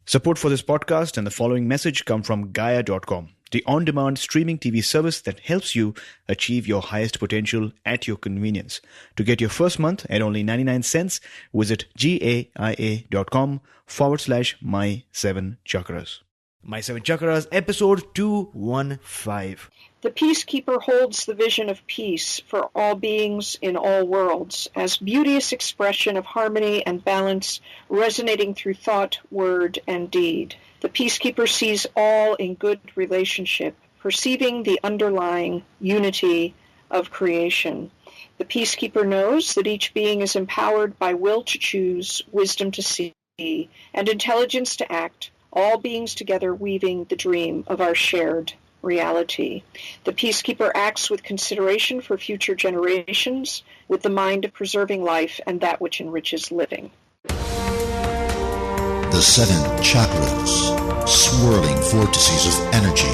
Support for this podcast and the following message come from Gaia.com, the on-demand streaming TV service that helps you achieve your highest potential at your convenience. To get your first month at only 99 cents, visit gaia.com/my7chakras. My 7 Chakras, episode 215. The peacekeeper holds the vision of peace for all beings in all worlds as beauteous expression of harmony and balance resonating through thought, word, and deed. The peacekeeper sees all in good relationship, perceiving the underlying unity of creation. The peacekeeper knows that each being is empowered by will to choose, wisdom to see, and intelligence to act, all beings together weaving the dream of our shared reality. The peacekeeper acts with consideration for future generations, with the mind of preserving life and that which enriches living. The 7 chakras, swirling vortices of energy,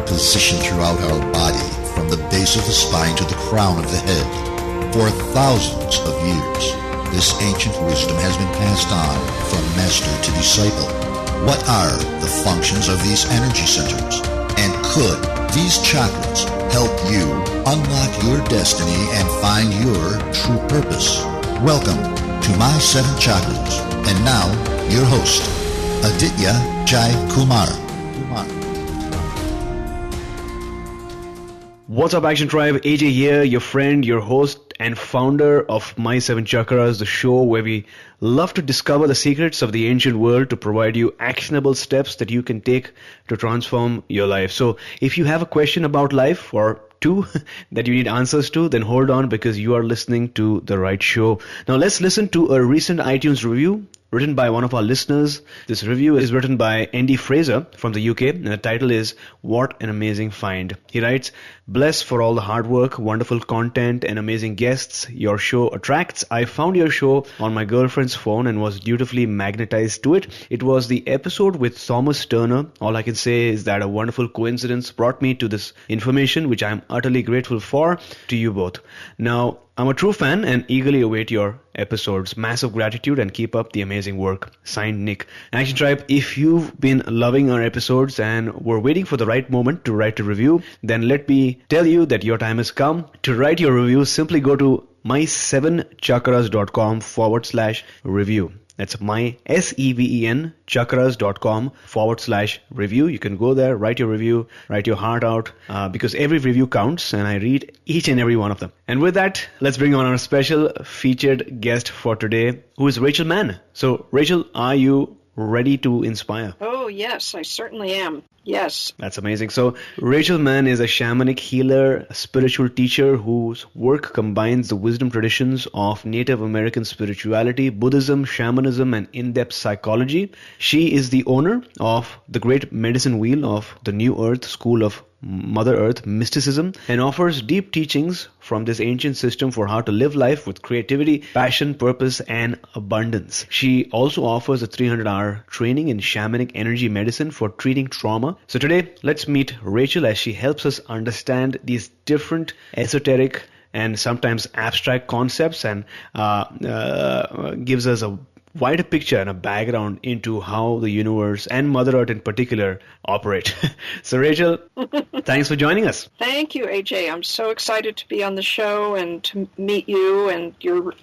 positioned throughout our body from the base of the spine to the crown of the head. For thousands of years, this ancient wisdom has been passed on from master to disciple. What are the functions of these energy centers? And could these chakras help you unlock your destiny and find your true purpose? Welcome to My 7 Chakras. And now, your host, Aditya Jai Kumar. What's up, Action Tribe? AJ here, your friend, your host, and founder of My 7 Chakras, the show where we love to discover the secrets of the ancient world to provide you actionable steps that you can take to transform your life. So if you have a question about life or two that you need answers to, then hold on, because you are listening to the right show. Now let's listen to a recent iTunes review written by one of our listeners. This review is written by Andy Fraser from the UK, and the title is What an Amazing Find. He writes, "Blessed for all the hard work, wonderful content, and amazing guests your show attracts. I found your show on my girlfriend's phone and was dutifully magnetized to it. It was the episode with Thomas Turner. All I can say is that a wonderful coincidence brought me to this information, which I am utterly grateful for, to you both. Now, I'm a true fan and eagerly await your episodes. Massive gratitude and keep up the amazing work. Signed, Nick." Action Tribe, if you've been loving our episodes and were waiting for the right moment to write a review, then let me tell you that your time has come. To write your review, simply go to my7chakras.com/review. That's my7chakras.com/review. You can go there, write your review, write your heart out, because every review counts and I read each and every one of them. And with that, let's bring on our special featured guest for today, who is Rachel Mann. So Rachel, are you ready to inspire? Oh, yes, I certainly am. Yes. That's amazing. So Rachel Mann is a shamanic healer, a spiritual teacher whose work combines the wisdom traditions of Native American spirituality, Buddhism, shamanism, and in-depth psychology. She is the owner of the great medicine wheel of the New Earth School of Mother Earth, Mysticism, and offers deep teachings from this ancient system for how to live life with creativity, passion, purpose, and abundance. She also offers a 300-hour training in shamanic energy medicine for treating trauma. So today, let's meet Rachel as she helps us understand these different esoteric and sometimes abstract concepts and gives us a wider picture and a background into how the universe and Mother Earth in particular operate. So Rachel, thanks for joining us. Thank you, AJ. I'm so excited to be on the show and to meet you and your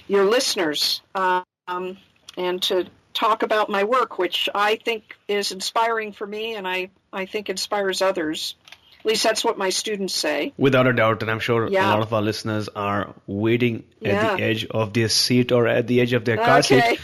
listeners, and to talk about my work, which I think is inspiring for me and I think inspires others. At least that's what my students say. Without a doubt, and I'm sure a lot of our listeners are waiting at the edge of their seat or at the edge of their car seat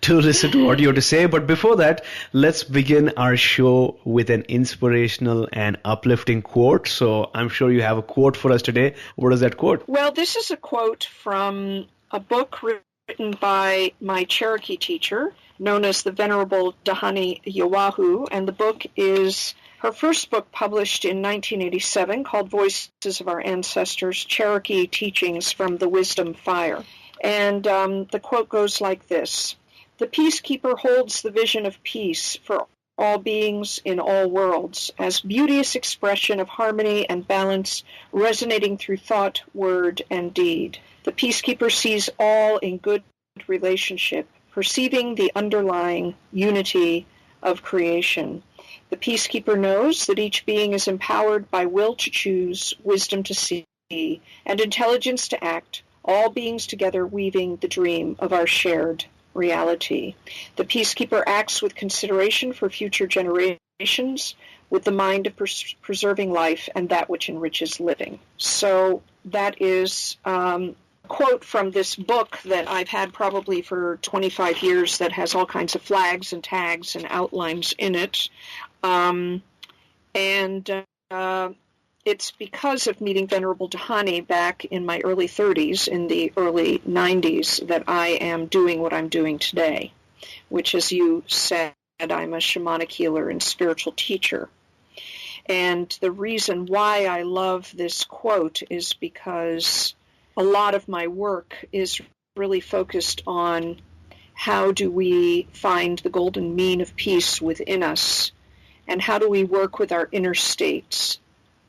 to listen to what you have to say. But before that, let's begin our show with an inspirational and uplifting quote. So I'm sure you have a quote for us today. What is that quote? Well, this is a quote from a book written by my Cherokee teacher, known as the Venerable Dahani Yawahu, and the book is her first book, published in 1987, called Voices of Our Ancestors, Cherokee Teachings from the Wisdom Fire. And the quote goes like this: "The peacekeeper holds the vision of peace for all beings in all worlds as beauteous expression of harmony and balance resonating through thought, word, and deed. The peacekeeper sees all in good relationship, perceiving the underlying unity of creation. The peacekeeper knows that each being is empowered by will to choose, wisdom to see, and intelligence to act, all beings together weaving the dream of our shared reality. The peacekeeper acts with consideration for future generations, with the mind of preserving life and that which enriches living. So that is a quote from this book that I've had probably for 25 years that has all kinds of flags and tags and outlines in it. It's because of meeting Venerable Dhani back in my early 30s, in the early 90s, that I am doing what I'm doing today, which, as you said, I'm a shamanic healer and spiritual teacher. And the reason why I love this quote is because a lot of my work is really focused on how do we find the golden mean of peace within us, and how do we work with our inner states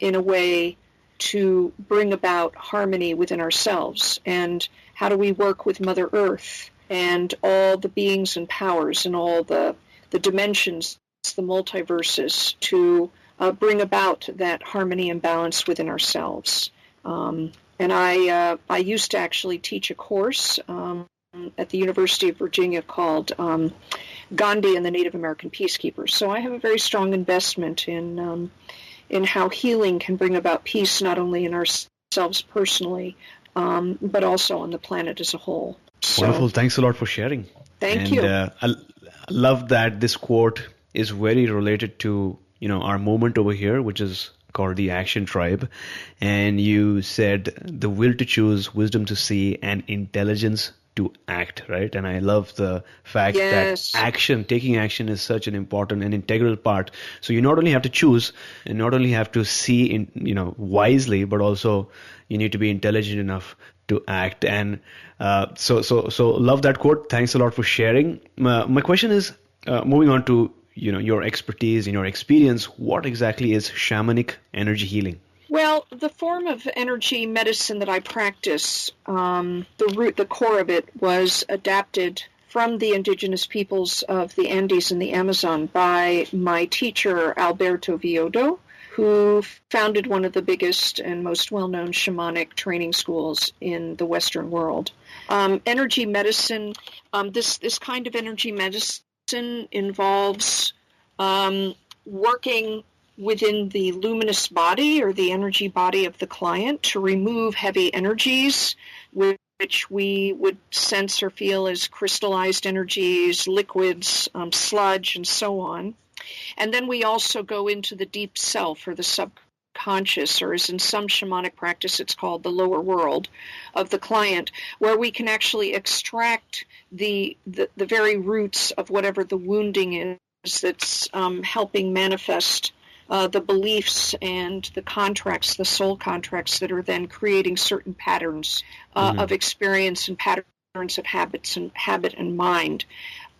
in a way to bring about harmony within ourselves, and how do we work with Mother Earth and all the beings and powers and all the dimensions, the multiverses, to bring about that harmony and balance within ourselves. And I used to actually teach a course at the University of Virginia called Gandhi and the Native American Peacekeepers. So I have a very strong investment in how healing can bring about peace, not only in ourselves personally, but also on the planet as a whole. So, wonderful. Thanks a lot for sharing. Thank you. I love that this quote is very related to, our movement over here, which is called the Action Tribe. And you said the will to choose, wisdom to see, and intelligence to act, right? And I love the fact Yes. that taking action is such an important and integral part. So you not only have to choose and not only have to see wisely, but also you need to be intelligent enough to act. And so love that quote. Thanks a lot for sharing. My question is, moving on to your expertise and your experience, what exactly is shamanic energy healing? Well, the form of energy medicine that I practice, the core of it was adapted from the indigenous peoples of the Andes and the Amazon by my teacher, Alberto Viodo, who founded one of the biggest and most well-known shamanic training schools in the Western world. Energy medicine, this kind of energy medicine involves working within the luminous body or the energy body of the client to remove heavy energies, which we would sense or feel as crystallized energies, liquids, sludge, and so on. And then we also go into the deep self or the subconscious, or as in some shamanic practice it's called the lower world of the client, where we can actually extract the very roots of whatever the wounding is that's helping manifest the beliefs and the contracts, the soul contracts that are then creating certain patterns of experience and patterns of habit and mind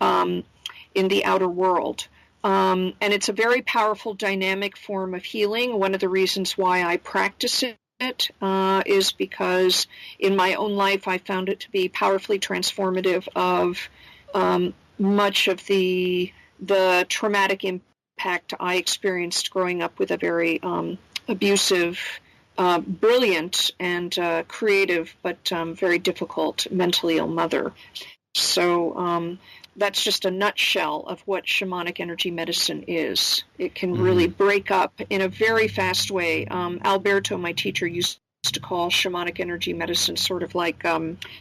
in the outer world. And it's a very powerful, dynamic form of healing. One of the reasons why I practice it is because in my own life I found it to be powerfully transformative of much of the traumatic impact I experienced growing up with a very abusive, brilliant, and creative, but very difficult mentally ill mother. So that's just a nutshell of what shamanic energy medicine is. It can really break up in a very fast way. Alberto, my teacher, used to call shamanic energy medicine sort of like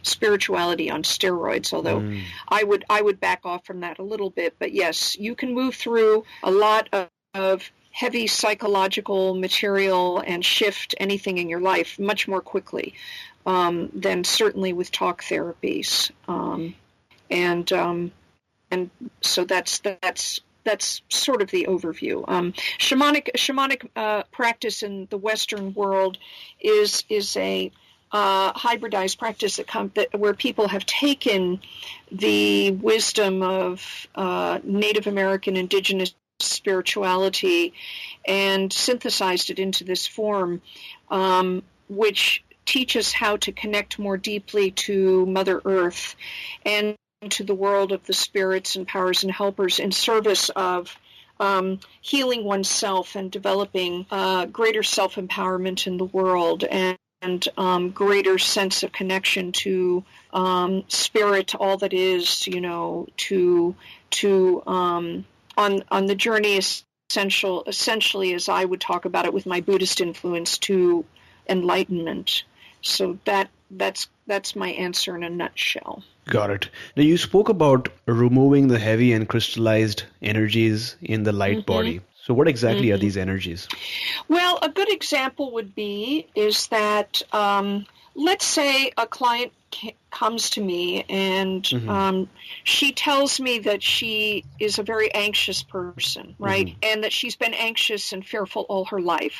spirituality on steroids, although I would back off from that a little bit. But yes, you can move through a lot of heavy psychological material and shift anything in your life much more quickly than certainly with talk therapies. And so that's sort of the overview. Shamanic practice in the Western world is a hybridized practice where people have taken the wisdom of Native American indigenous spirituality and synthesized it into this form, which teaches how to connect more deeply to Mother Earth and to the world of the spirits and powers and helpers in service of healing oneself and developing greater self-empowerment in the world and greater sense of connection to spirit, all that is, on the journey essentially, as I would talk about it with my Buddhist influence, to enlightenment. So that's my answer in a nutshell. Got it. Now, you spoke about removing the heavy and crystallized energies in the light body. So what exactly are these energies? Well, a good example would is that let's say a client comes to me and she tells me that she is a very anxious person, right? And that she's been anxious and fearful all her life.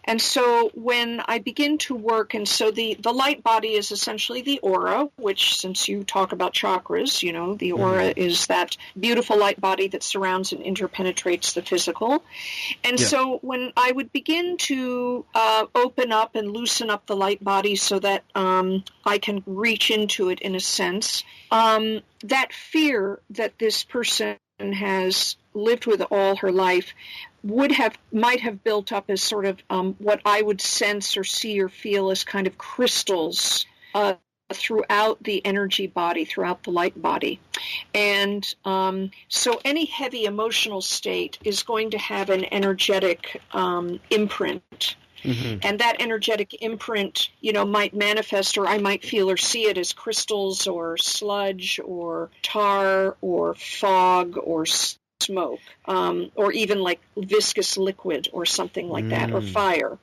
And so when I begin to work, and so the light body is essentially the aura, which, since you talk about chakras, the aura is that beautiful light body that surrounds and interpenetrates the physical. And so when I would begin to open up and loosen up the light body so that I can reach into it in a sense, that fear that this person has lived with all her life might have built up as sort of what I would sense or see or feel as kind of crystals throughout the energy body, throughout the light body. And so any heavy emotional state is going to have an energetic imprint. And that energetic imprint, might manifest, or I might feel or see it as crystals or sludge or tar or fog or smoke, or even like viscous liquid or something like that, or fire.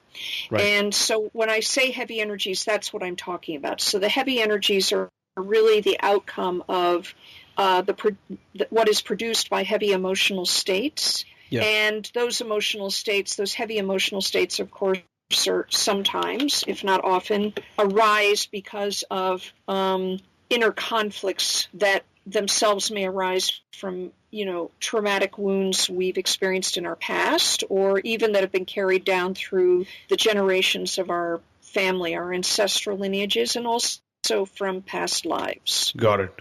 Right. And so when I say heavy energies, that's what I'm talking about. So the heavy energies are really the outcome of what is produced by heavy emotional states. Yeah. And those emotional states, those heavy emotional states, of course, are sometimes, if not often, arise because of inner conflicts that themselves may arise from, traumatic wounds we've experienced in our past, or even that have been carried down through the generations of our family, our ancestral lineages, and also from past lives. Got it.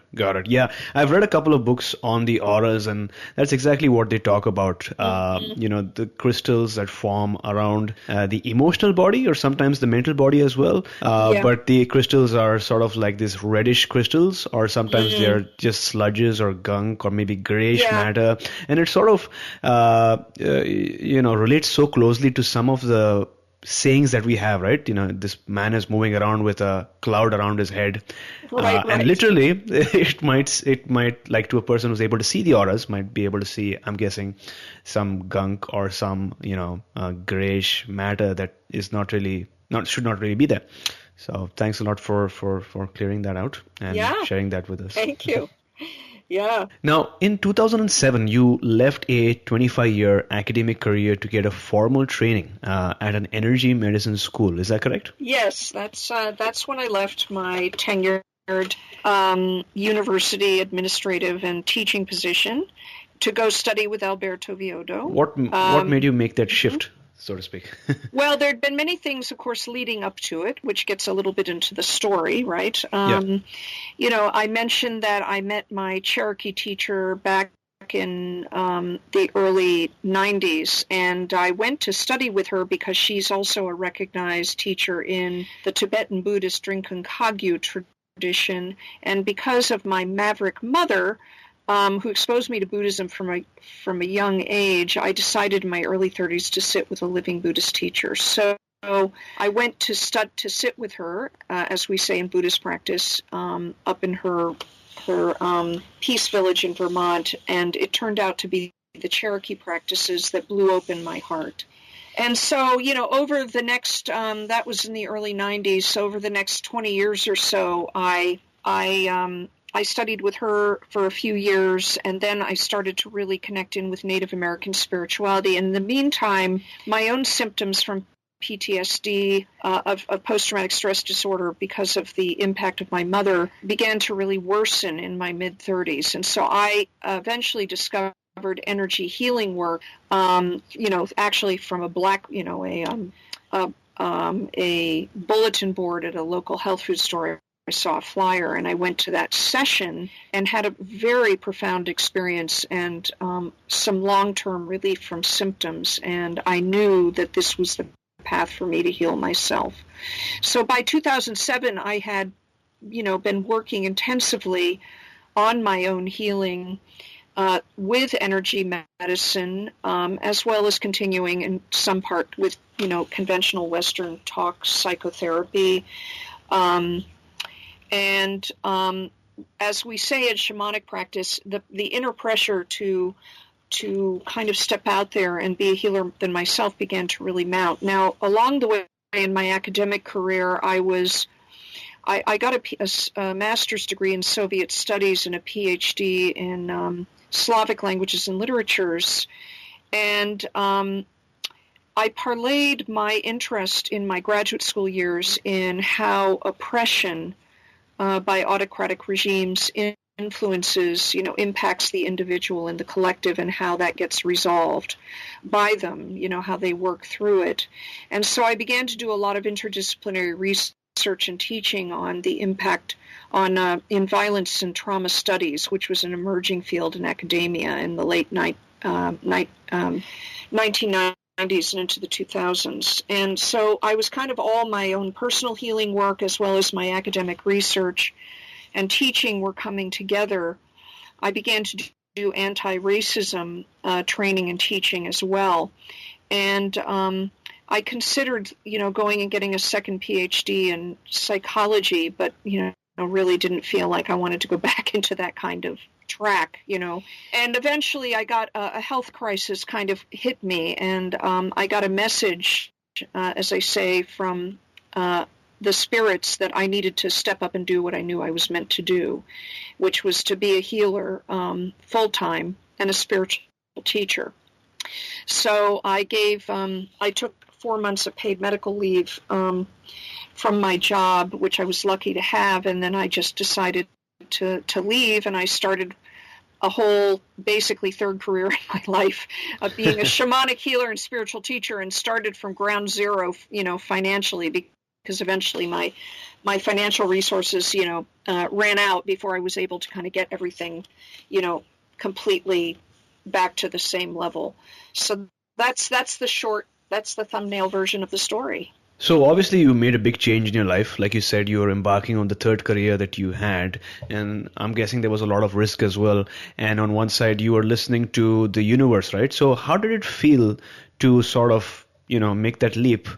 Yeah, I've read a couple of books on the auras, and that's exactly what they talk about. The crystals that form around the emotional body, or sometimes the mental body as well. But the crystals are sort of like these reddish crystals, or sometimes they're just sludges or gunk or maybe grayish matter. And it sort of, relates so closely to some of the sayings that we have, right? This man is moving around with a cloud around his head, right. And literally it might, like, to a person who's able to see the auras, might be able to see, I'm guessing, some gunk or some grayish matter that is should not really be there. So thanks a lot for clearing that out and sharing that with us. Thank you. Yeah. Now, in 2007, you left a 25-year academic career to get a formal training at an energy medicine school. Is that correct? Yes, that's when I left my tenured university administrative and teaching position to go study with Alberto Viodo. What made you make that shift, so to speak? Well, there had been many things, of course, leading up to it, which gets a little bit into the story, right? I mentioned that I met my Cherokee teacher back in the early 90s, and I went to study with her because she's also a recognized teacher in the Tibetan Buddhist Rinchen Kagyu tradition, and because of my maverick mother, who exposed me to Buddhism from a young age, I decided in my early 30s to sit with a living Buddhist teacher. So I went to sit with her, as we say in Buddhist practice, up in her Peace Village in Vermont, and it turned out to be the Cherokee practices that blew open my heart. And so, over the next, that was in the early 90s, so over the next 20 years or so, I studied with her for a few years, and then I started to really connect in with Native American spirituality. And in the meantime, my own symptoms from PTSD, of post-traumatic stress disorder because of the impact of my mother, began to really worsen in my mid-30s. And so I eventually discovered energy healing work, actually from a bulletin board at a local health food store I saw a flyer, and I went to that session and had a very profound experience and some long-term relief from symptoms, and I knew that this was the path for me to heal myself. So by 2007, I had, been working intensively on my own healing with energy medicine, as well as continuing in some part with, conventional Western talk psychotherapy. And as we say in shamanic practice, the inner pressure to kind of step out there and be a healer than myself began to really mount. Now, along the way in my academic career, I got a master's degree in Soviet studies and a PhD in Slavic languages and literatures, and I parlayed my interest in my graduate school years in how oppression by autocratic regimes influences, impacts the individual and the collective, and how that gets resolved by them, how they work through it. And so I began to do a lot of interdisciplinary research and teaching on the impact in violence and trauma studies, which was an emerging field in academia in the late 1990s and into the 2000s. And so I was kind of all my own personal healing work as well as my academic research and teaching were coming together. I began to do anti-racism training and teaching as well. And I considered, going and getting a second PhD in psychology, but, really didn't feel like I wanted to go back into that kind of track, And eventually I got a health crisis kind of hit me, and I got a message, as I say, from the spirits that I needed to step up and do what I knew I was meant to do, which was to be a healer full-time and a spiritual teacher. So I took 4 months of paid medical leave from my job, which I was lucky to have, and then I just decided to leave, and I started a whole basically third career in my life of being a shamanic healer and spiritual teacher, and started from ground zero, financially, because eventually my financial resources, ran out before I was able to kind of get everything, completely back to the same level. So that's the thumbnail version of the story. So obviously you made a big change in your life. Like you said, you were embarking on the third career that you had, and I'm guessing there was a lot of risk as well. And on one side, you were listening to the universe, right? So how did it feel to sort of, make that leap?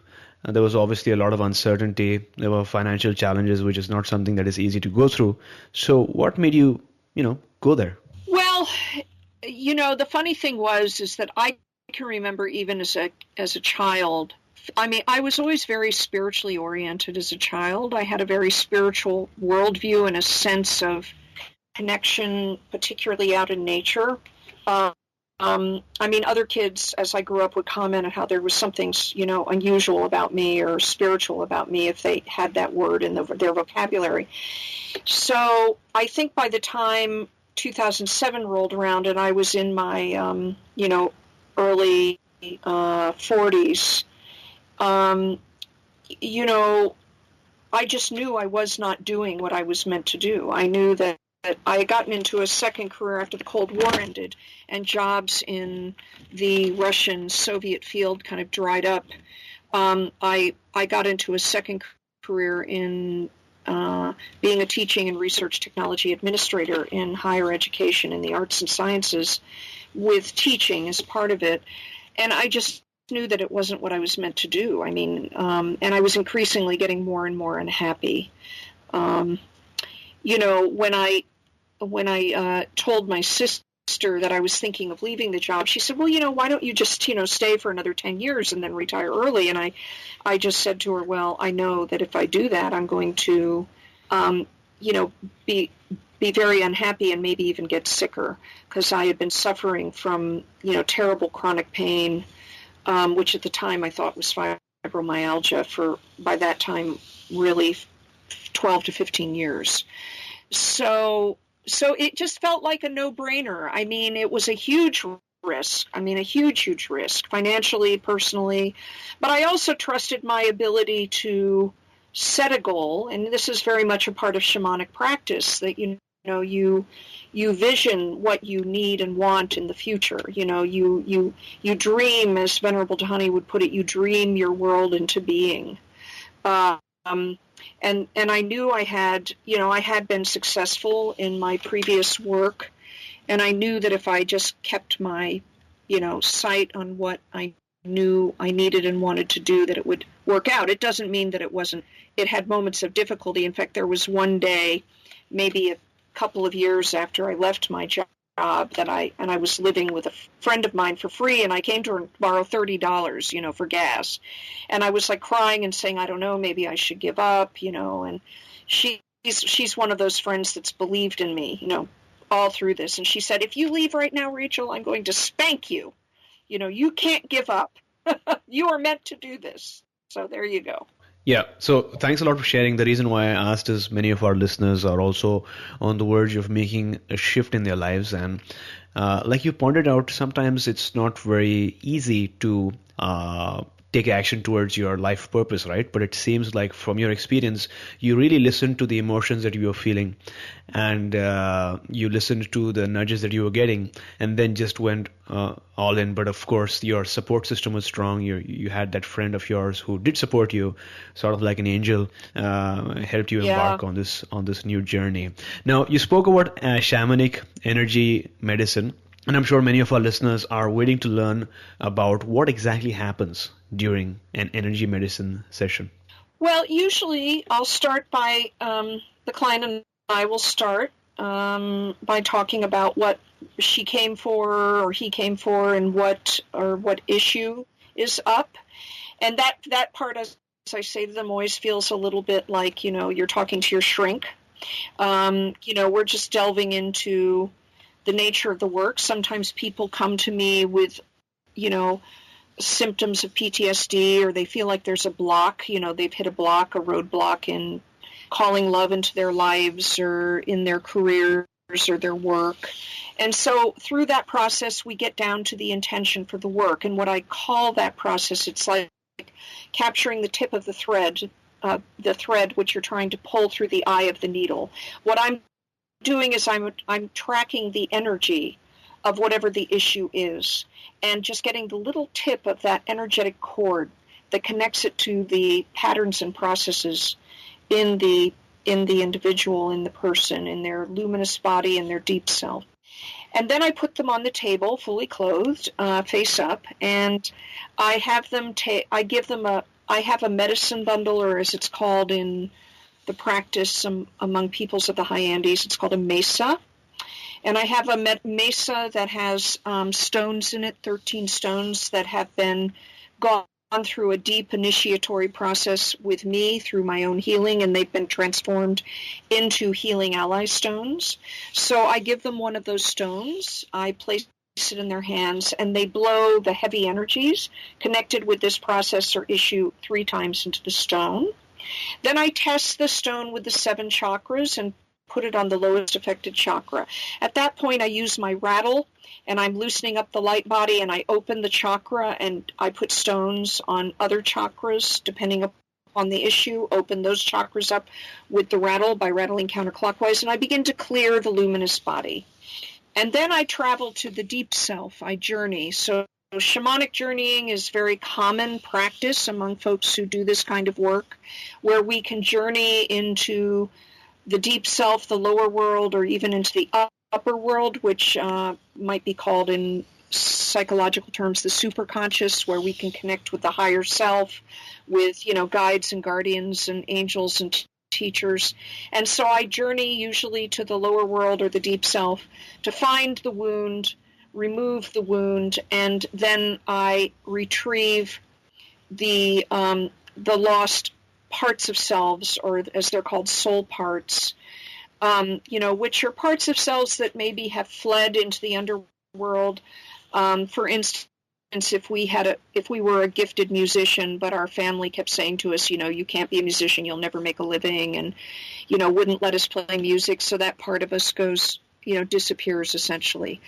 There was obviously a lot of uncertainty. There were financial challenges, which is not something that is easy to go through. So what made you, go there? Well, the funny thing is that I can remember even as a child, I was always very spiritually oriented as a child. I had a very spiritual worldview and a sense of connection, particularly out in nature. Other kids, as I grew up, would comment on how there was something, unusual about me or spiritual about me if they had that word in their vocabulary. So I think by the time 2007 rolled around and I was in my, early 40s, I just knew I was not doing what I was meant to do. I knew that I had gotten into a second career after the Cold War ended, and jobs in the Russian-Soviet field kind of dried up. I got into a second career in being a teaching and research technology administrator in higher education in the arts and sciences, with teaching as part of it. And I just knew that it wasn't what I was meant to do. And I was increasingly getting more and more unhappy. When I told my sister that I was thinking of leaving the job, she said, well, why don't you just, stay for another 10 years and then retire early? And I just said to her, well, I know that if I do that, I'm going to, be very unhappy and maybe even get sicker, because I had been suffering from, terrible chronic pain, which at the time I thought was fibromyalgia for, by that time, really 12 to 15 years. So it just felt like a no-brainer. It was a huge risk. A huge risk, financially, personally. But I also trusted my ability to set a goal, and this is very much a part of shamanic practice, that you vision what you need and want in the future. You dream, as Venerable Tahani would put it, you dream your world into being. And I knew I had been successful in my previous work, and I knew that if I just kept my, sight on what I knew I needed and wanted to do, that it would work out. It doesn't mean that it had moments of difficulty. In fact, there was one day, maybe a couple of years after I left my job, that I was living with a friend of mine for free, and I came to her and borrow $30, for gas. And I was like crying and saying, I don't know, maybe I should give up, and she's one of those friends that's believed in me, all through this. And she said, if you leave right now, Rachel, I'm going to spank you. You can't give up. You are meant to do this. So there you go. Yeah, so thanks a lot for sharing. The reason why I asked is many of our listeners are also on the verge of making a shift in their lives. And like you pointed out, sometimes it's not very easy to take action towards your life purpose, right? But it seems like from your experience, you really listened to the emotions that you were feeling, and you listened to the nudges that you were getting, and then just went all in. But of course, your support system was strong. You had that friend of yours who did support you, sort of like an angel, helped you embark on this new journey. Now, you spoke about shamanic energy medicine. And I'm sure many of our listeners are waiting to learn about what exactly happens during an energy medicine session. Well, usually I'll start by, the client and I will start by talking about what she came for or he came for, and what issue is up. And that part, as I say to them, always feels a little bit like, you're talking to your shrink. We're just delving into the nature of the work. Sometimes people come to me with, symptoms of PTSD, or they feel like there's a block, they've hit a roadblock in calling love into their lives or in their careers or their work. And so through that process, we get down to the intention for the work. And what I call that process, it's like capturing the tip of the thread which you're trying to pull through the eye of the needle. What I'm doing is I'm tracking the energy of whatever the issue is, and just getting the little tip of that energetic cord that connects it to the patterns and processes in the individual, in the person, in their luminous body, in their deep self. And then I put them on the table, fully clothed, face up, and I have them I have a medicine bundle, or as it's called in the practice among peoples of the high Andes, it's called a mesa. And I have a mesa that has stones in it, 13 stones that have been gone through a deep initiatory process with me through my own healing, and they've been transformed into healing ally stones. So I give them one of those stones. I place it in their hands, and they blow the heavy energies connected with this process or issue 3 times into the stone. Then I test the stone with the 7 chakras and put it on the lowest affected chakra. At that point, I use my rattle, and I'm loosening up the light body, and I open the chakra, and I put stones on other chakras, depending upon the issue, open those chakras up with the rattle by rattling counterclockwise, and I begin to clear the luminous body. And then I travel to the deep self. I journey. So shamanic journeying is very common practice among folks who do this kind of work, where we can journey into the deep self, the lower world, or even into the upper world, which might be called in psychological terms the superconscious, where we can connect with the higher self, with guides and guardians and angels and teachers. And so I journey usually to the lower world or the deep self to find the wound, remove the wound, and then I retrieve the lost parts of selves, or as they're called, soul parts, which are parts of selves that maybe have fled into the underworld. For instance, if we were a gifted musician, but our family kept saying to us, you can't be a musician, you'll never make a living, and wouldn't let us play music, so that part of us goes, disappears essentially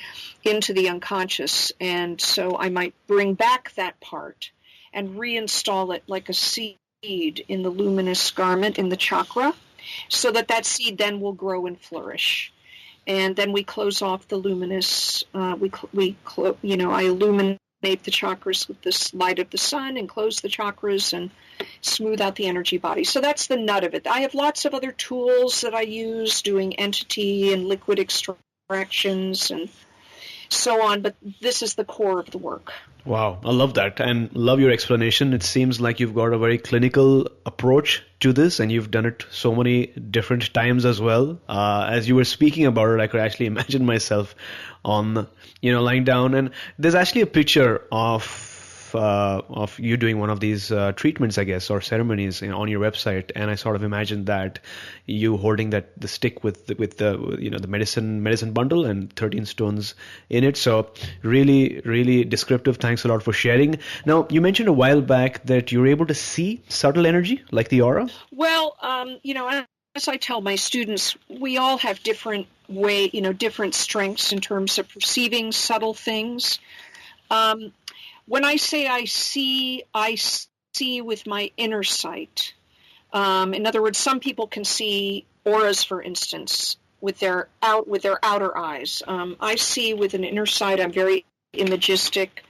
into the unconscious. And so I might bring back that part and reinstall it like a seed in the luminous garment in the chakra, so that seed then will grow and flourish. And then we close off the luminous. I illuminate the chakras with the light of the sun and close the chakras and smooth out the energy body. So that's the nut of it. I have lots of other tools that I use, doing entity and liquid extractions and so on, but this is the core of the work. Wow, I love that and love your explanation. It seems like you've got a very clinical approach to this, and you've done it so many different times as well. As you were speaking about it, I could actually imagine myself on, lying down, and there's actually a picture of you doing one of these treatments, I guess, or ceremonies on your website, and I sort of imagined that you holding the stick with the medicine bundle and 13 stones in it. So really, really descriptive. Thanks a lot for sharing. Now, you mentioned a while back that you're able to see subtle energy like the aura. Well, as I tell my students, we all have different strengths in terms of perceiving subtle things. When I say I see with my inner sight. In other words, some people can see auras, for instance, with their outer eyes. I see with an inner sight. I'm very imagistic.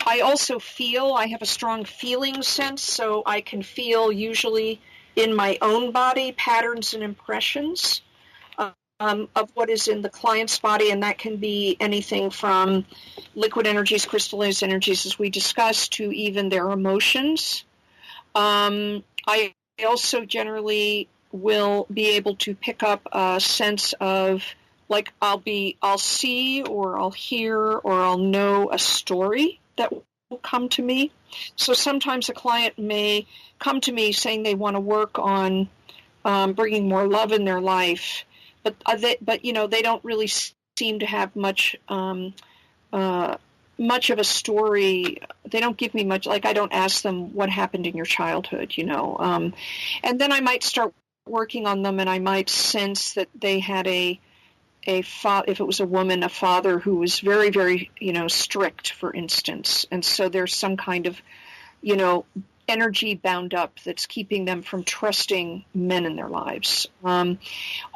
I also feel. I have a strong feeling sense, so I can feel usually in my own body patterns and impressions of what is in the client's body, and that can be anything from liquid energies, crystallized energies, as we discussed, to even their emotions. I also generally will be able to pick up a sense of, like, I'll see or I'll hear or I'll know a story that will come to me. So sometimes a client may come to me saying they want to work on bringing more love in their life, but they don't really seem to have much of a story. They don't give me much. Like, I don't ask them what happened in your childhood, and then I might start working on them, and I might sense that they had if it was a woman, a father who was very, very, strict, for instance, and so there's some kind of, energy bound up that's keeping them from trusting men in their lives. And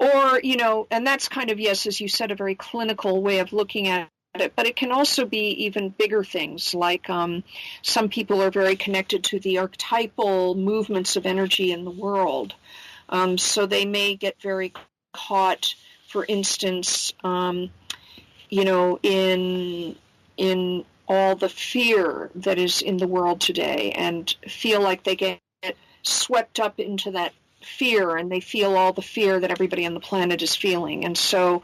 that's kind of, yes, as you said, a very clinical way of looking at it, but it can also be even bigger things, like some people are very connected to the archetypal movements of energy in the world. So they may get very caught, for instance, in all the fear that is in the world today, and feel like they get swept up into that fear, and they feel all the fear that everybody on the planet is feeling. And so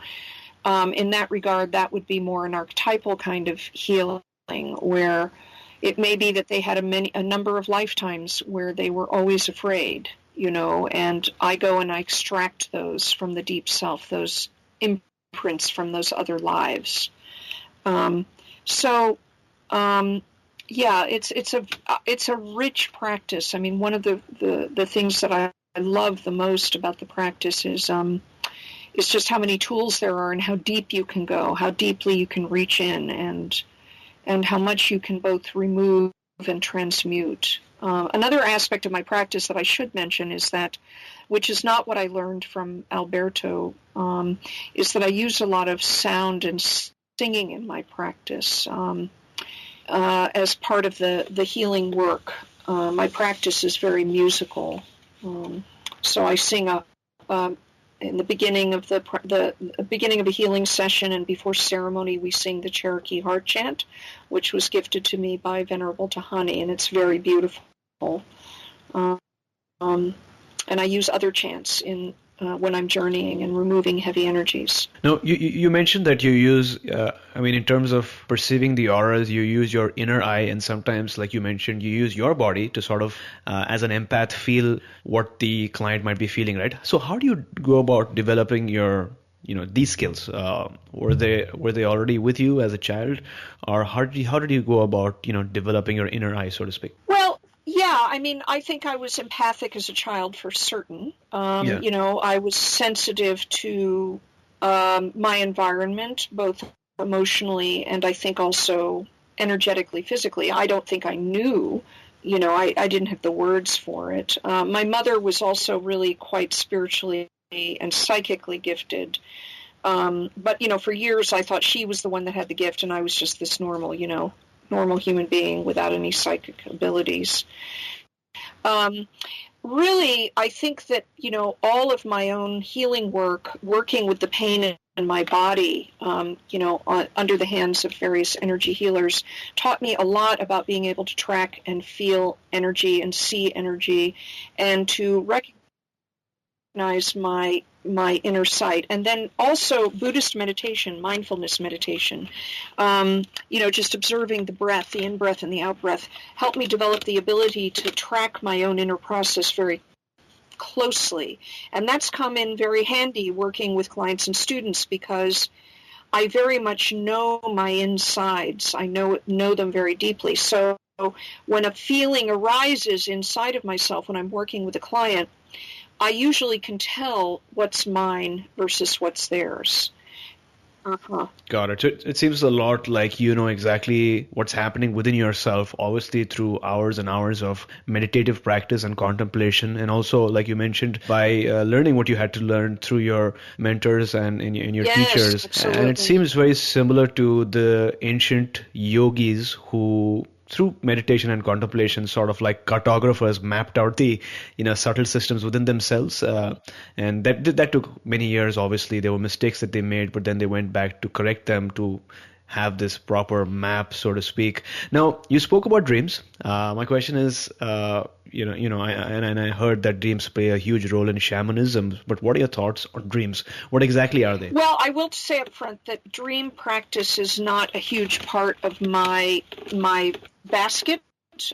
in that regard, that would be more an archetypal kind of healing, where it may be that they had a number of lifetimes where they were always afraid, and I go and I extract those from the deep self, those imprints from those other lives. It's a rich practice. I mean, one of the things that I love the most about the practice is just how many tools there are and how deep you can go, how deeply you can reach in, and how much you can both remove and transmute. Another aspect of my practice that I should mention is that, which is not what I learned from Alberto, is that I use a lot of sound and singing in my practice as part of the healing work. My practice is very musical, so I sing in the beginning of the beginning of a healing session, and before ceremony, we sing the Cherokee Heart Chant, which was gifted to me by Venerable Tahani, and it's very beautiful. And I use other chants when I'm journeying and removing heavy energies. Now, you mentioned that you use, in terms of perceiving the auras, you use your inner eye, and sometimes, like you mentioned, you use your body to sort of, as an empath, feel what the client might be feeling, right? So how do you go about developing your, these skills? Were they already with you as a child, or how did you go about, developing your inner eye, so to speak? Well, yeah, I think I was empathic as a child for certain. I was sensitive to my environment, both emotionally and I think also energetically, physically. I don't think I knew I didn't have the words for it. My mother was also really quite spiritually and psychically gifted. But, for years I thought she was the one that had the gift and I was just this normal human being without any psychic abilities. Really, I think that, all of my own healing work, working with the pain in my body, under the hands of various energy healers, taught me a lot about being able to track and feel energy and see energy and to recognize my inner sight. And then also Buddhist meditation, mindfulness meditation, just observing the breath, the in-breath and the out-breath, helped me develop the ability to track my own inner process very closely. And that's come in very handy working with clients and students because I very much know my insides. I know them very deeply. So when a feeling arises inside of myself when I'm working with a client, I usually can tell what's mine versus what's theirs. Got it. So it seems a lot like you know exactly what's happening within yourself, obviously through hours and hours of meditative practice and contemplation, and also, like you mentioned, by learning what you had to learn through your mentors and in your teachers. Absolutely. And it seems very similar to the ancient yogis who, through meditation and contemplation, sort of like cartographers, mapped out the subtle systems within themselves, and that took many years. Obviously, there were mistakes that they made, but then they went back to correct them to have this proper map, so to speak. Now, you spoke about dreams. My question is, I heard that dreams play a huge role in shamanism. But what are your thoughts on dreams? What exactly are they? Well, I will say up front that dream practice is not a huge part of my basket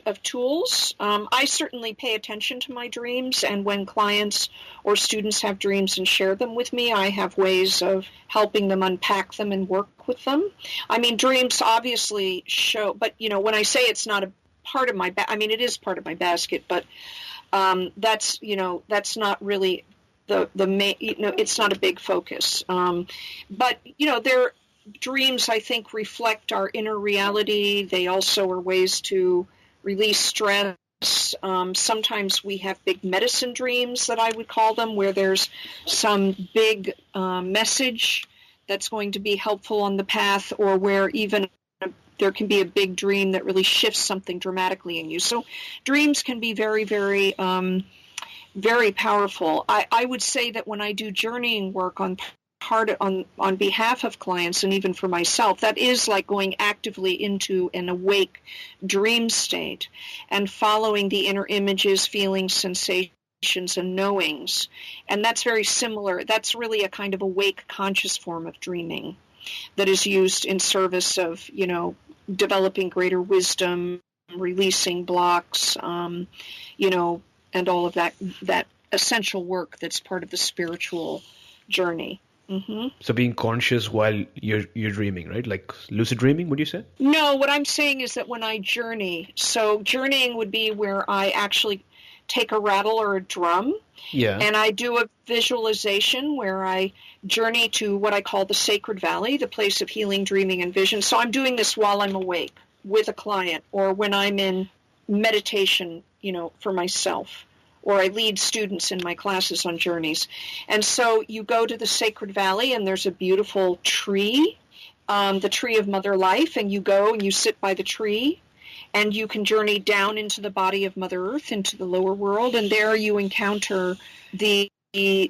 of tools. I certainly pay attention to my dreams, and when clients or students have dreams and share them with me, I have ways of helping them unpack them and work with them. I mean, dreams obviously show, but when I say it's not a part of my, it is part of my basket, but that's not really the main, it's not a big focus. But their dreams, I think, reflect our inner reality. They also are ways to release stress. Sometimes we have big medicine dreams, that I would call them, where there's some big message that's going to be helpful on the path, or where even there can be a big dream that really shifts something dramatically in you. So dreams can be very, very, very powerful. I would say that when I do journeying work on behalf of clients and even for myself, that is like going actively into an awake dream state and following the inner images, feelings, sensations, and knowings. And that's very similar. That's really a kind of awake conscious form of dreaming that is used in service of, developing greater wisdom, releasing blocks, and all of that essential work that's part of the spiritual journey. Mm-hmm. So being conscious while you're dreaming, right? Like lucid dreaming, would you say? No, what I'm saying is that when I journey, so journeying would be where I actually take a rattle or a drum, and I do a visualization where I journey to what I call the sacred valley, the place of healing, dreaming, and vision. So I'm doing this while I'm awake with a client, or when I'm in meditation, for myself, or I lead students in my classes on journeys. And so you go to the sacred valley, and there's a beautiful tree, the tree of Mother Life, and you go and you sit by the tree, and you can journey down into the body of Mother Earth, into the lower world, and there you encounter the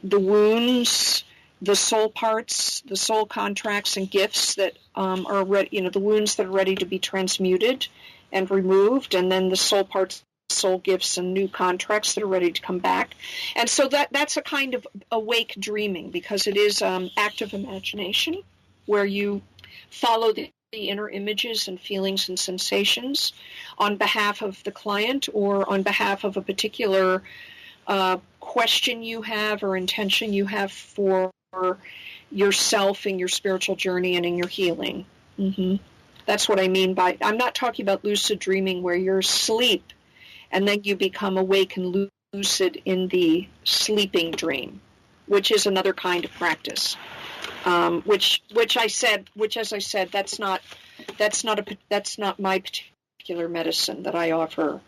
wounds, the soul parts, the soul contracts and gifts that are ready, the wounds that are ready to be transmuted and removed, and then the soul parts, soul gifts, and new contracts that are ready to come back. And so that's a kind of awake dreaming, because it is active imagination, where you follow the inner images and feelings and sensations on behalf of the client, or on behalf of a particular question you have or intention you have for yourself in your spiritual journey and in your healing. Mm-hmm. That's what I mean by, I'm not talking about lucid dreaming where you're asleep and then you become awake and lucid in the sleeping dream, which is another kind of practice. Which as I said, that's not my particular medicine that I offer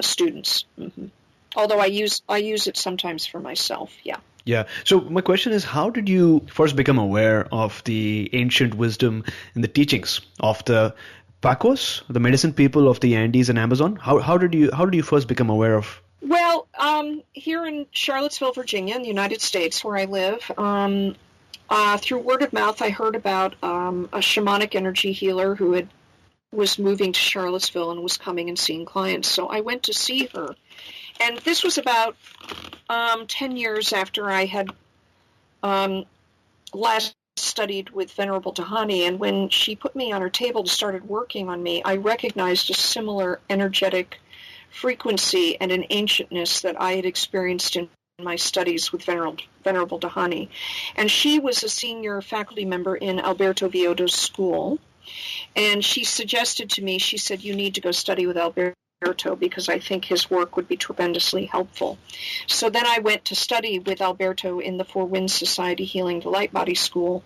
students. Mm-hmm. Although I use it sometimes for myself. Yeah. Yeah. So my question is, how did you first become aware of the ancient wisdom and the teachings of the Pacos, the medicine people of the Andes and Amazon? How did you first become aware of? Well, here in Charlottesville, Virginia, in the United States, where I live, through word of mouth, I heard about a shamanic energy healer who was moving to Charlottesville and was coming and seeing clients. So I went to see her. And this was about 10 years after I had last studied with Venerable Dhani. And when she put me on her table and started working on me, I recognized a similar energetic frequency and an ancientness that I had experienced in my studies with Venerable Dhani. And she was a senior faculty member in Alberto Villoldo's school. And she suggested to me, she said, you need to go study with Alberto because I think his work would be tremendously helpful. So then I went to study with Alberto in the Four Winds Society Healing the Light Body School.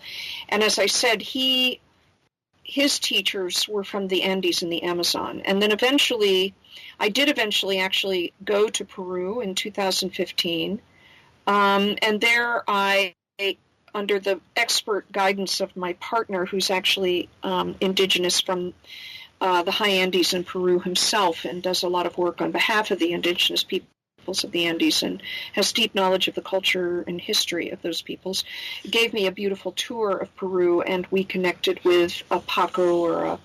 And as I said, his teachers were from the Andes and the Amazon. And then I did eventually actually go to Peru in 2015. And there I, under the expert guidance of my partner, who's actually indigenous from the high Andes in Peru himself, and does a lot of work on behalf of the indigenous peoples of the Andes and has deep knowledge of the culture and history of those peoples, gave me a beautiful tour of Peru, and we connected with a Paco or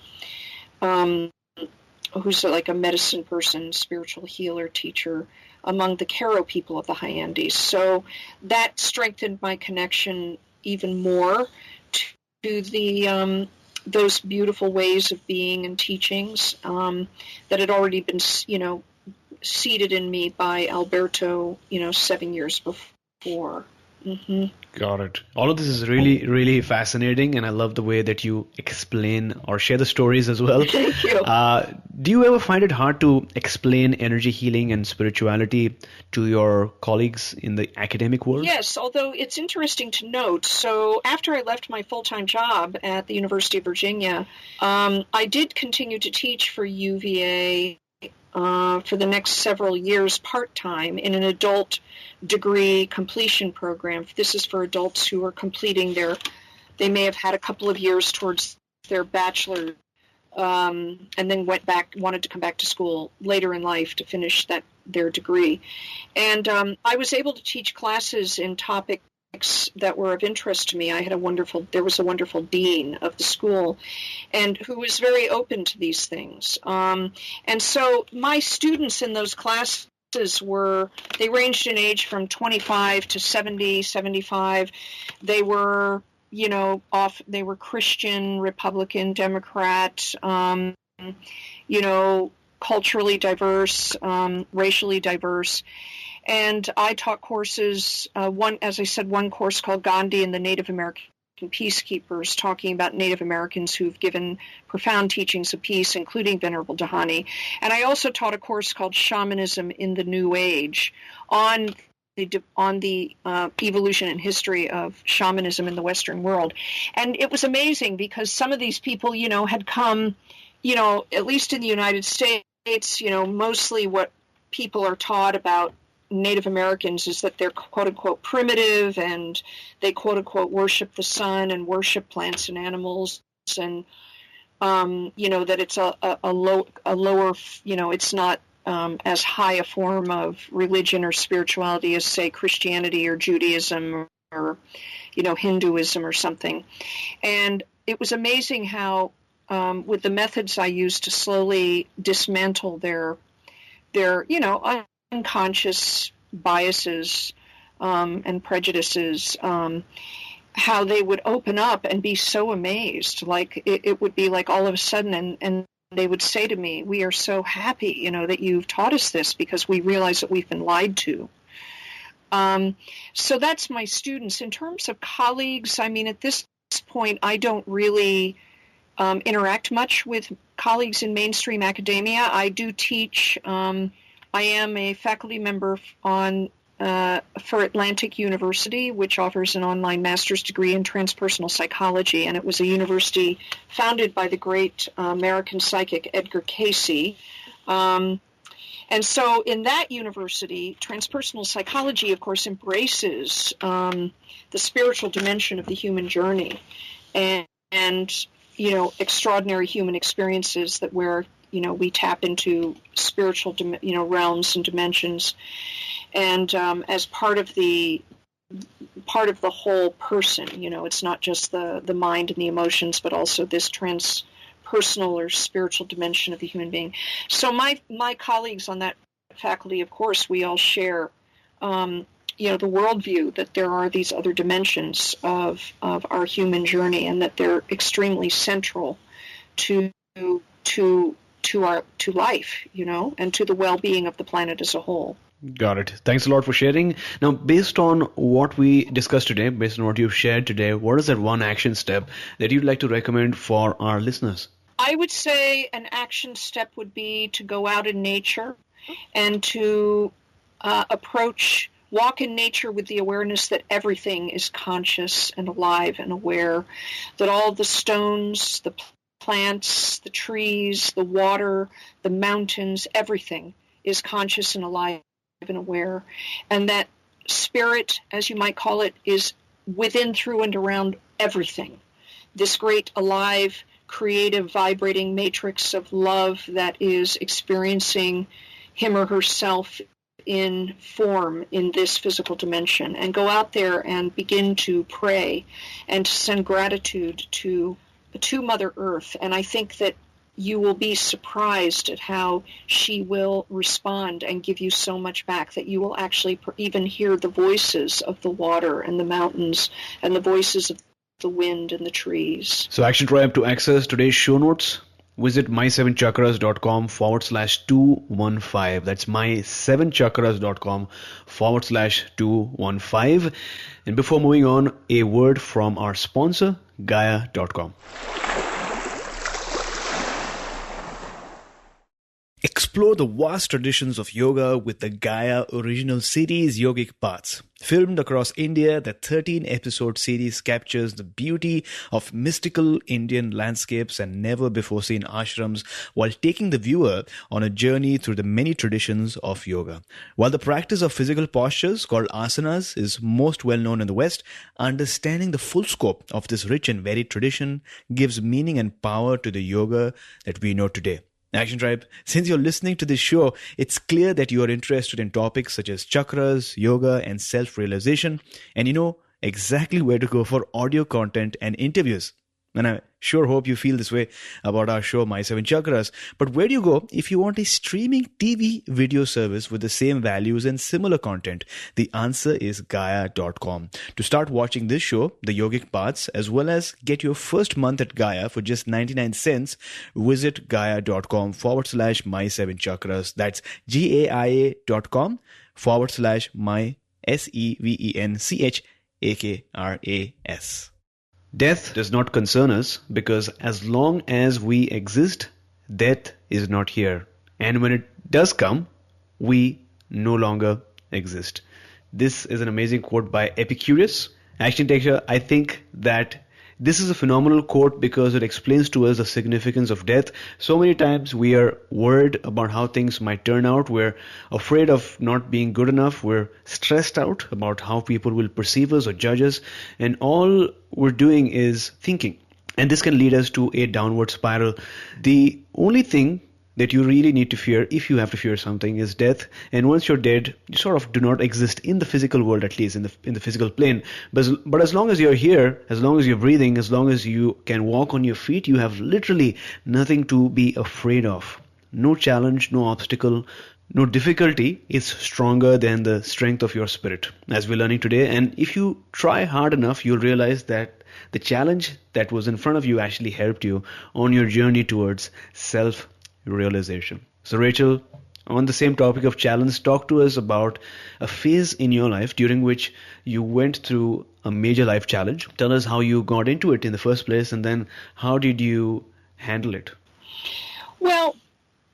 who's like a medicine person, spiritual healer, teacher, among the Q'ero people of the high Andes. So that strengthened my connection even more to the those beautiful ways of being and teachings that had already been, seeded in me by Alberto, 7 years before. Mm-hmm. Got it. All of this is really, really fascinating, and I love the way that you explain or share the stories as well. Thank you. Do you ever find it hard to explain energy healing and spirituality to your colleagues in the academic world? Yes, although it's interesting to note. So after I left my full-time job at the University of Virginia, I did continue to teach for UVA for the next several years part-time in an adult degree completion program. This is for adults who are completing they may have had a couple of years towards their bachelor and then wanted to come back to school later in life to finish their degree. And I was able to teach classes in topics that were of interest to me. There was a wonderful dean of the school and who was very open to these things. And so my students in those classes they ranged in age from 25 to 70, 75. They were, they were Christian, Republican, Democrat, culturally diverse, racially diverse. And I taught courses, one course called Gandhi and the Native American Peacekeepers, talking about Native Americans who've given profound teachings of peace, including Venerable Dhani. And I also taught a course called Shamanism in the New Age on the evolution and history of shamanism in the Western world. And it was amazing because some of these people, had come, at least in the United States, mostly what people are taught about Native Americans is that they're quote-unquote primitive and they quote-unquote worship the sun and worship plants and animals and, that it's a lower, it's not as high a form of religion or spirituality as, say, Christianity or Judaism or, Hinduism or something. And it was amazing how with the methods I used to slowly dismantle their unconscious biases and prejudices, how they would open up and be so amazed. Like it would be like all of a sudden, and they would say to me, "We are so happy, that you've taught us this because we realize that we've been lied to." So that's my students. In terms of colleagues, at this point, I don't really interact much with colleagues in mainstream academia. I do teach. I am a faculty member for Atlantic University, which offers an online master's degree in transpersonal psychology, and it was a university founded by the great American psychic Edgar Cayce. And so in that university, transpersonal psychology, of course, embraces the spiritual dimension of the human journey and extraordinary human experiences that where, we tap into spiritual, realms and dimensions. And as part of the whole person, it's not just the mind and the emotions, but also this transpersonal or spiritual dimension of the human being. So my colleagues on that faculty, of course, we all share, the worldview that there are these other dimensions of our human journey, and that they're extremely central to life, and to the well-being of the planet as a whole. Got it. Thanks a lot for sharing. Now, based on what we discussed today, based on what you've shared today, what is that one action step that you'd like to recommend for our listeners? I would say an action step would be to go out in nature and to walk in nature with the awareness that everything is conscious and alive and aware, that all the stones, the plants, the trees, the water, the mountains, everything is conscious and alive and aware, and that spirit, as you might call it, is within, through, and around everything. This great, alive, creative, vibrating matrix of love that is experiencing him or herself in form in this physical dimension, and go out there and begin to pray and to send gratitude to Mother Earth. And I think that you will be surprised at how she will respond and give you so much back, that you will actually even hear the voices of the water and the mountains and the voices of the wind and the trees. So Action Tribe, to access today's show notes, visit my7chakras.com/215. That's my7chakras.com/215. And before moving on, a word from our sponsor, Gaia.com. Explore the vast traditions of yoga with the Gaia original series Yogic Paths. Filmed across India, the 13-episode series captures the beauty of mystical Indian landscapes and never-before-seen ashrams while taking the viewer on a journey through the many traditions of yoga. While the practice of physical postures called asanas is most well known in the West, understanding the full scope of this rich and varied tradition gives meaning and power to the yoga that we know today. Action Tribe, since you're listening to this show, it's clear that you are interested in topics such as chakras, yoga, and self-realization, and you know exactly where to go for audio content and interviews. And I sure hope you feel this way about our show, My 7 Chakras. But where do you go if you want a streaming TV video service with the same values and similar content? The answer is Gaia.com. To start watching this show, The Yogic Paths, as well as get your first month at Gaia for just 99 cents, visit Gaia.com/My 7 Chakras. That's GAIA.com/My SEVENCHAKRAS. Death does not concern us because as long as we exist, death is not here. And when it does come, we no longer exist. This is an amazing quote by Epicurus. Action Texture, I think that this is a phenomenal quote because it explains to us the significance of death. So many times we are worried about how things might turn out. We're afraid of not being good enough. We're stressed out about how people will perceive us or judge us. And all we're doing is thinking. And this can lead us to a downward spiral. The only thing that you really need to fear, if you have to fear something, is death. And once you're dead, you sort of do not exist in the physical world, at least in the physical plane. But as long as you're here, as long as you're breathing, as long as you can walk on your feet, you have literally nothing to be afraid of. No challenge, no obstacle, no difficulty is stronger than the strength of your spirit, as we're learning today. And if you try hard enough, you'll realize that the challenge that was in front of you actually helped you on your journey towards self-realization. So Rachel, on the same topic of challenge, talk to us about a phase in your life during which you went through a major life challenge. Tell us how you got into it in the first place, and then how did you handle it? Well,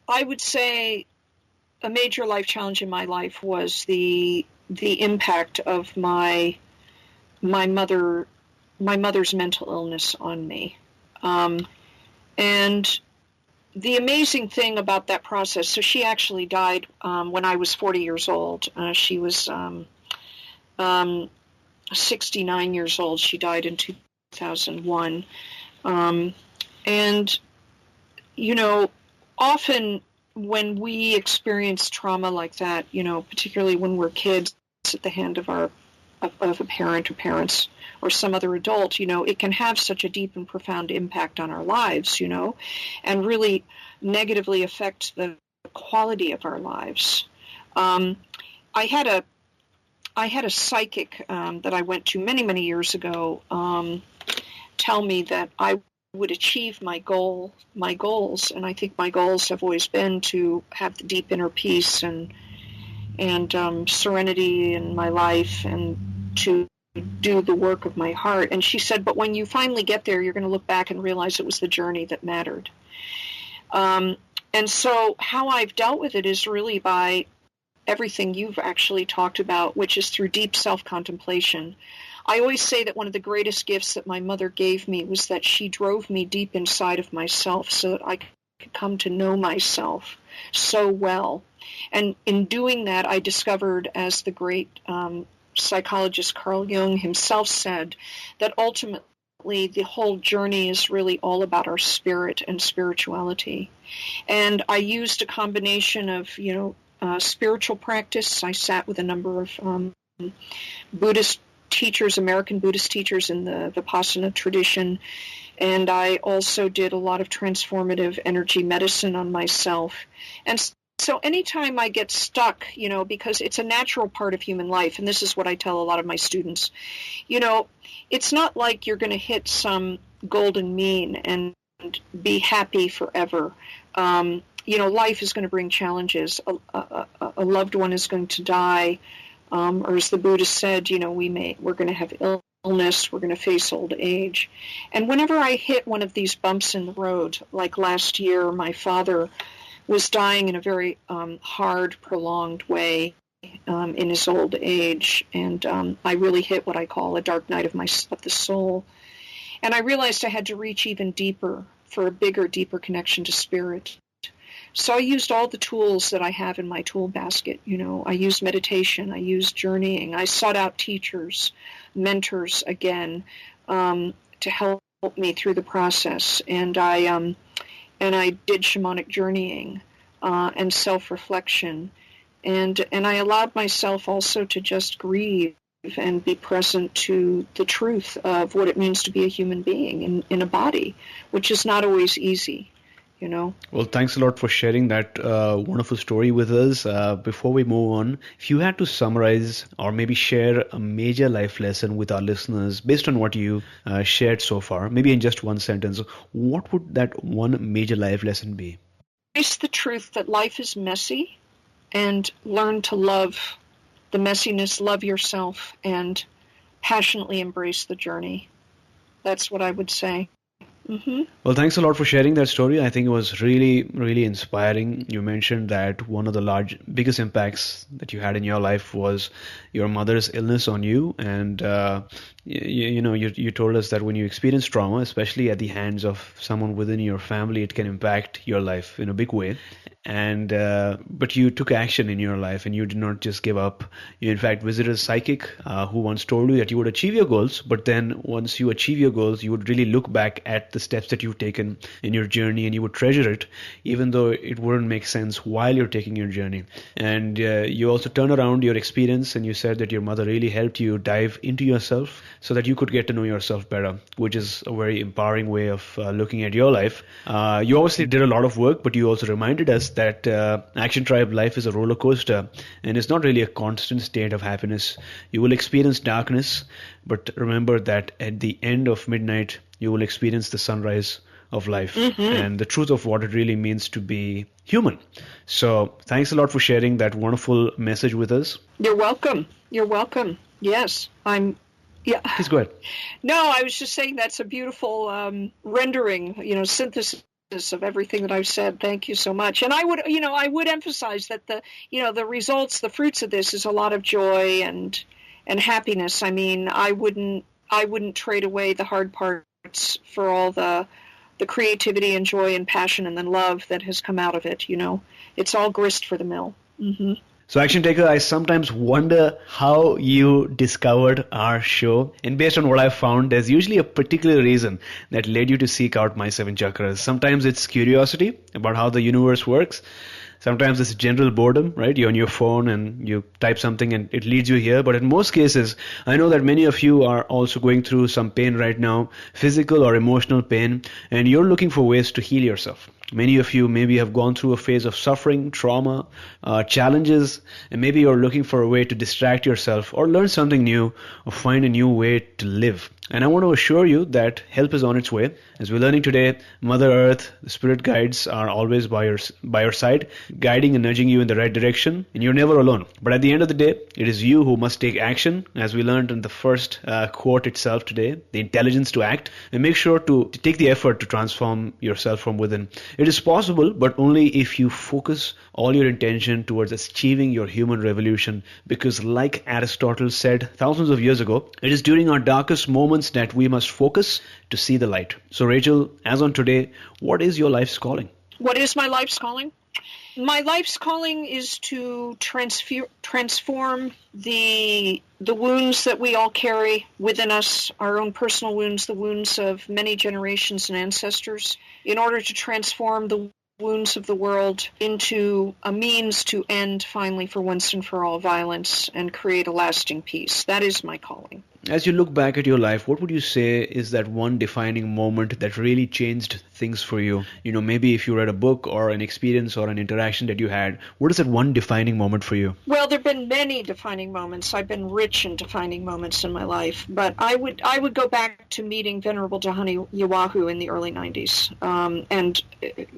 I would say a major life challenge in my life was the impact of my mother's mental illness on me. And the amazing thing about that process, so she actually died when I was 40 years old. She was 69 years old. She died in 2001. And, often when we experience trauma like that, particularly when we're kids at the hand of a parent or parents or some other adult, it can have such a deep and profound impact on our lives, and really negatively affect the quality of our lives. I had a psychic that I went to many, many years ago tell me that I would achieve my goals, and I think my goals have always been to have the deep inner peace and serenity in my life and to do the work of my heart. And she said, but when you finally get there, you're going to look back and realize it was the journey that mattered. And so how I've dealt with it is really by everything you've actually talked about, which is through deep self-contemplation. I always say that one of the greatest gifts that my mother gave me was that she drove me deep inside of myself so that I could come to know myself so well. And in doing that, I discovered, as the great psychologist Carl Jung himself said, that ultimately the whole journey is really all about our spirit and spirituality. And I used a combination of, spiritual practice. I sat with a number of Buddhist teachers, American Buddhist teachers in the Vipassana tradition, and I also did a lot of transformative energy medicine on myself. And so anytime I get stuck, because it's a natural part of human life, and this is what I tell a lot of my students, it's not like you're going to hit some golden mean and be happy forever. Life is going to bring challenges. A loved one is going to die. Or as the Buddha said, we're going to have illness, we're going to face old age. And whenever I hit one of these bumps in the road, like last year, my father was dying in a very hard, prolonged way in his old age. And I really hit what I call a dark night of the soul. And I realized I had to reach even deeper for a bigger, deeper connection to spirit. So I used all the tools that I have in my tool basket. I used meditation, I used journeying, I sought out teachers, mentors again, to help me through the process. And I did shamanic journeying and self-reflection, and I allowed myself also to just grieve and be present to the truth of what it means to be a human being in a body, which is not always easy. Well, thanks a lot for sharing that wonderful story with us. Before we move on, if you had to summarize or maybe share a major life lesson with our listeners based on what you shared so far, maybe in just one sentence, what would that one major life lesson be? Face the truth that life is messy and learn to love the messiness, love yourself, and passionately embrace the journey. That's what I would say. Mm-hmm. Well, thanks a lot for sharing that story. I think it was really, really inspiring. You mentioned that one of the biggest impacts that you had in your life was your mother's illness on you. And, you told us that when you experience trauma, especially at the hands of someone within your family, it can impact your life in a big way. And but you took action in your life and you did not just give up. You in fact visited a psychic who once told you that you would achieve your goals, but then once you achieve your goals, you would really look back at the steps that you've taken in your journey and you would treasure it, even though it wouldn't make sense while you're taking your journey. And you also turned around your experience and you said that your mother really helped you dive into yourself so that you could get to know yourself better, which is a very empowering way of looking at your life. You obviously did a lot of work, but you also reminded us that Action Tribe life is a roller coaster and it's not really a constant state of happiness. You will experience darkness, but remember that at the end of midnight, you will experience the sunrise of life and the truth of what it really means to be human. So thanks a lot for sharing that wonderful message with us. You're welcome. You're welcome. Yes, yeah. Please go ahead. No, I was just saying that's a beautiful rendering, synthesis of everything that I've said. Thank you so much. And I would emphasize that the results, the fruits of this is a lot of joy and happiness. I mean, I wouldn't trade away the hard parts for all the the creativity and joy and passion and then love that has come out of it, It's all grist for the mill. Mm-hmm. So Action Taker, I sometimes wonder how you discovered our show. And based on what I've found, there's usually a particular reason that led you to seek out My Seven Chakras. Sometimes it's curiosity about how the universe works. Sometimes it's general boredom, right? You're on your phone and you type something and it leads you here. But in most cases, I know that many of you are also going through some pain right now, physical or emotional pain, and you're looking for ways to heal yourself. Many of you maybe have gone through a phase of suffering, trauma, challenges, and maybe you're looking for a way to distract yourself or learn something new or find a new way to live. And I want to assure you that help is on its way. As we're learning today, Mother Earth, the spirit guides are always by your side, guiding and nudging you in the right direction, and you're never alone. But at the end of the day, it is you who must take action, as we learned in the first quote itself today, the intelligence to act, and make sure to take the effort to transform yourself from within. It is possible, but only if you focus all your intention towards achieving your human revolution, because like Aristotle said thousands of years ago, it is during our darkest moments that we must focus to see the light. So Rachel, as on today, what is your life's calling? What is my life's calling? My life's calling is to transform the wounds that we all carry within us, our own personal wounds, the wounds of many generations and ancestors, in order to transform the wounds of the world into a means to end finally for once and for all violence and create a lasting peace. That is my calling. As you look back at your life, what would you say is that one defining moment that really changed things for you? Maybe if you read a book or an experience or an interaction that you had, what is that one defining moment for you? Well, there have been many defining moments. I've been rich in defining moments in my life, but I would go back to meeting Venerable Dahani Yawahu in the early 90s and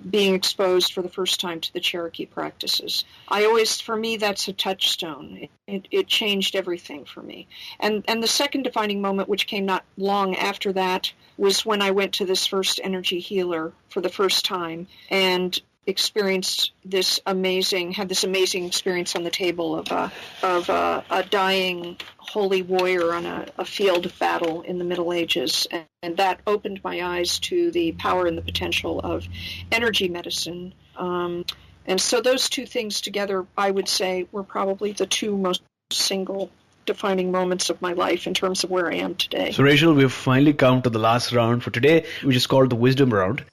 being exposed for the first time to the Cherokee practices. For me, that's a touchstone. It changed everything for me. And the second defining moment, which came not long after that, was when I went to this first energy healer for the first time and experienced this amazing experience on the table of a dying holy warrior on a field of battle in the Middle Ages. And that opened my eyes to the power and the potential of energy medicine. And so those two things together, I would say, were probably the two most single defining moments of my life in terms of where I am today. So Rachel, we've finally come to the last round for today, which is called the Wisdom Round.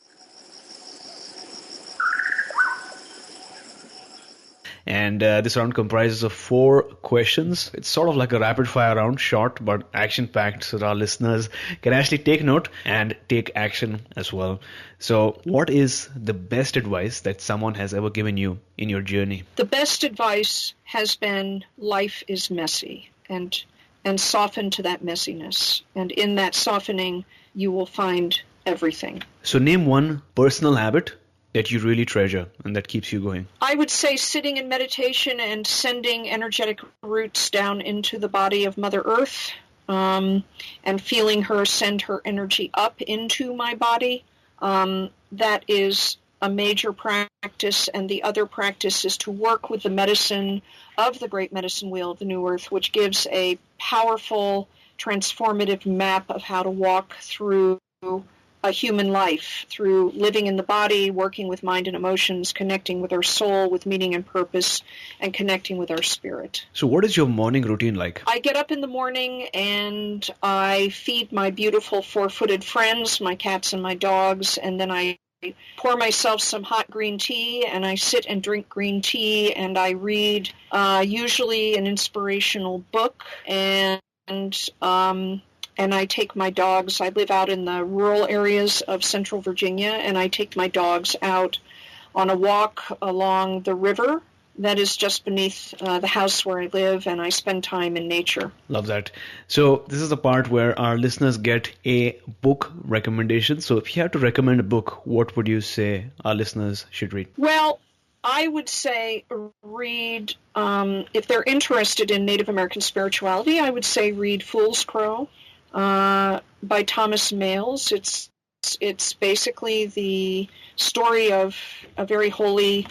And this round comprises of 4 questions. It's sort of like a rapid fire round, short but action packed, so that our listeners can actually take note and take action as well. So what is the best advice that someone has ever given you in your journey? The best advice has been life is messy, and soften to that messiness. And in that softening, you will find everything. So name one personal habit that you really treasure and that keeps you going. I would say sitting in meditation and sending energetic roots down into the body of Mother Earth, and feeling her send her energy up into my body. That is a major practice, and the other practice is to work with the medicine of the Great Medicine Wheel of the New Earth, which gives a powerful, transformative map of how to walk through a human life, through living in the body, working with mind and emotions, connecting with our soul, with meaning and purpose, and connecting with our spirit. So what is your morning routine like? I get up in the morning and I feed my beautiful 4-footed friends, my cats and my dogs, and then I pour myself some hot green tea, and I sit and drink green tea, and I read usually an inspirational book, and I take my dogs. I live out in the rural areas of central Virginia, and I take my dogs out on a walk along the river that is just beneath the house where I live, and I spend time in nature. Love that. So this is the part where our listeners get a book recommendation. So if you had to recommend a book, what would you say our listeners should read? Well, I would say read, if they're interested in Native American spirituality, I would say read Fool's Crow by Thomas Males. It's basically the story of a very holy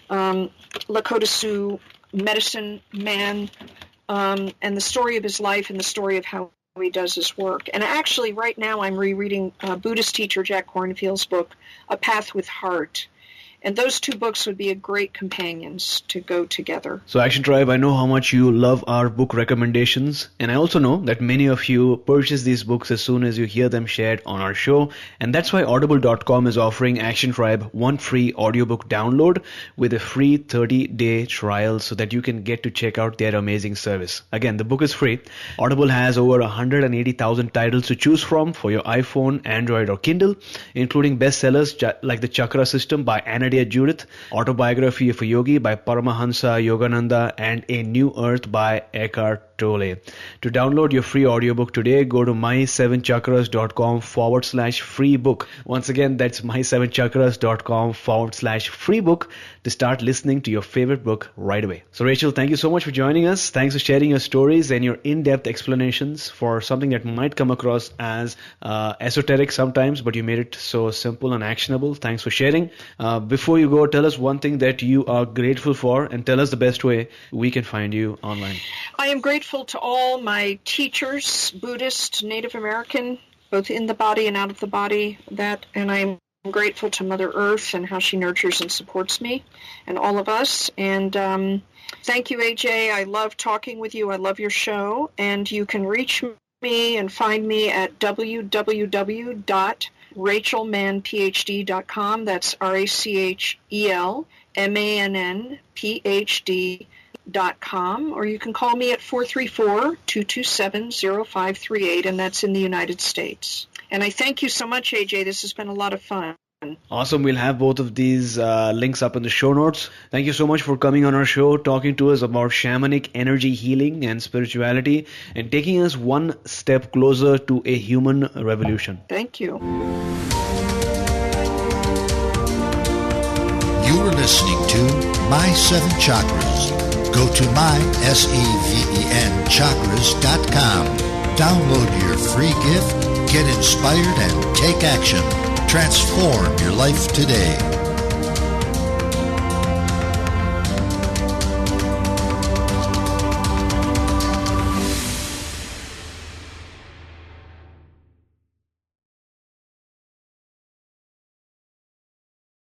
Lakota Sioux medicine man, and the story of his life and the story of how he does his work. And actually, right now, I'm rereading Buddhist teacher Jack Kornfield's book, A Path with Heart. And those two books would be a great companions to go together. So Action Tribe, I know how much you love our book recommendations. And I also know that many of you purchase these books as soon as you hear them shared on our show. And that's why Audible.com is offering Action Tribe one free audiobook download with a free 30-day trial so that you can get to check out their amazing service. Again, the book is free. Audible has over 180,000 titles to choose from for your iPhone, Android, or Kindle, including bestsellers like The Chakra System by an&nbsp, Judith, Autobiography of a Yogi by Paramahansa Yogananda, and A New Earth by Eckhart Tolle. To download your free audiobook today, go to my7chakras.com/free book. Once again, that's my7chakras.com/free book to start listening to your favorite book right away. So Rachel, thank you so much for joining us. Thanks for sharing your stories and your in-depth explanations for something that might come across as esoteric sometimes, but you made it so simple and actionable. Thanks for sharing. Before you go, tell us one thing that you are grateful for, and tell us the best way we can find you online. I am grateful to all my teachers, Buddhist, Native American, both in the body and out of the body, and I'm grateful to Mother Earth and how she nurtures and supports me and all of us. And thank you, AJ. I love talking with you. I love your show. And you can reach me and find me at www.rachelmannphd.com. That's RachelMannPhD.com, or you can call me at 434-227-0538, and that's in the United States. And I thank you so much, AJ. This has been a lot of fun. Awesome. We'll have both of these links up in the show notes. Thank you so much for coming on our show, talking to us about shamanic energy healing and spirituality, and taking us one step closer to a human revolution. Thank you. You were listening to My Seven Chakras. Go to mysevenchakras.com. Download your free gift, get inspired, and take action. Transform your life today.